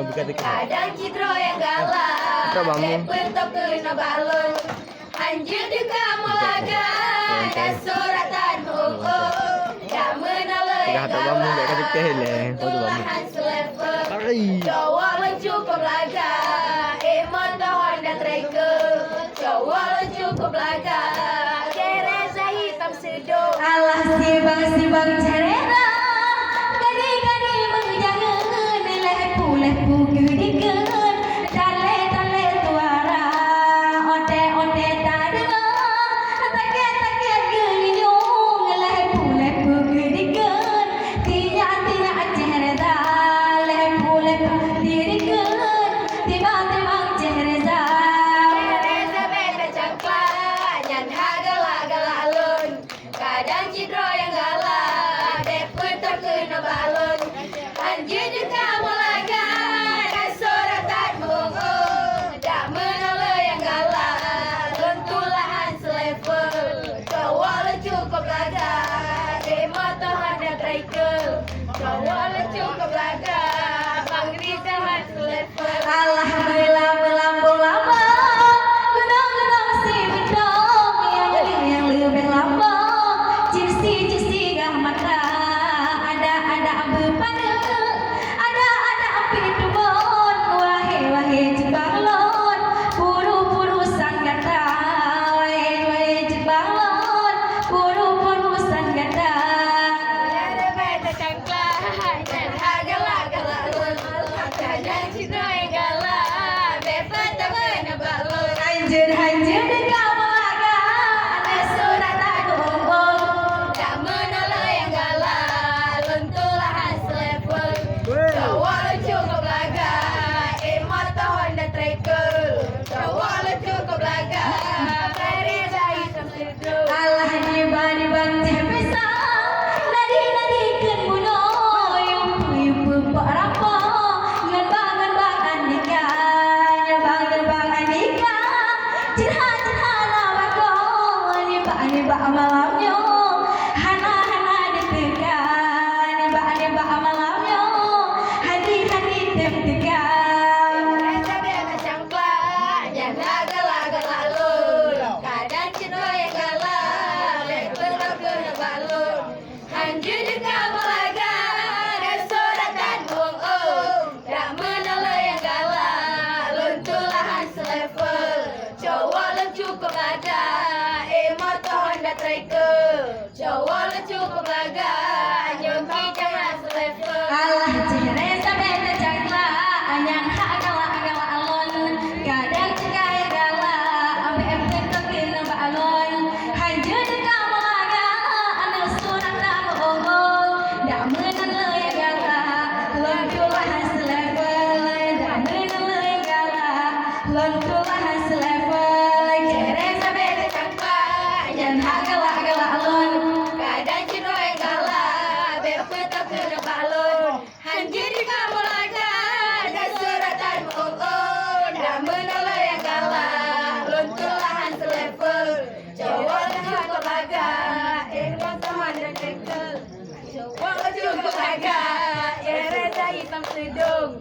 Kadang citro yang galak, bentuk kena balon. Anjir di kamu laga, dan suratan hukum. Tak menolak yang galak, tulahan selevel. Cowok lo cukup laga, motor Honda Tracker. Cowok lo cukup laga, Cereza hitam sedo. Alah si bang cereda, kadi menjangan lepu gedegan, tale tuara, ote tak dengar, takut genyung lepu gedegan, tinya cereda lepu gedegan, tiba cereda. Cereza beda cangkla, nyan galak lun. Kadang citro yang galak, depet terkena balon. Anjir di kamu laga, dan suratan bohong. Tak menolak yang galak, lentulahan selevel. Cowok lo cukup laga, motor Honda Tracker. Cowok lo cukup laga, Bang Rizal selevel. Allah melambung lama, gunung si bidong yang lebih lama, cisi gah mata, ada bepada, ada api dubon, wahai jebalon, puru sanggata, wahai jebalon, puru sanggata. Ada beda cangkla, dan galak lun. Kadang citro yang galak, bebas tak kena balon. Anjir di kamu laga, ada suratan bohong. Tak menolak yang galak, lentulahan selevel. Cowok lo cukup laga, motor Honda Tracker. Cowok lo cukup laga, Cereza hitam sedo. Allah di bang cepesa, nadi ken buno, yumpu pak rapo, ngan bang andika, bang andika, cerah lawako, ni bak malamnya, hana ditekan, ni bak malamnya, hadi tem-tekan. Cereza beda cangkla, nyan galak lun. Kadang citro yang galak, bebas tak kena balon. Anjir di kamu laga, dan suratan bohong. Tak menolak yang galak, lentulahan selevel. Cowok lo cukup laga, motor Honda Tracker. Cowok lo cukup laga, nyongki jangan selevel. Allah cereza beda cangkla, yang galak alon, kadang cekai galak, ambil kena balon. Hancur di kamu laga, anak suratan bohong. Tak menolak yang galak, lentulahan selevel. Tak menolak yang galak, lentulahan selevel. Cereza beda cangkla, yang galak alon. Kadang citro yang galak, bebas tak kena balon. Anjir di kamu laga, dan suratan bohong. Tak menolak yang galak, lentulahan selevel. Cowok lo cukup laga, motor Honda Tracker. Cowok lo cukup laga, Cereza hitam sedung.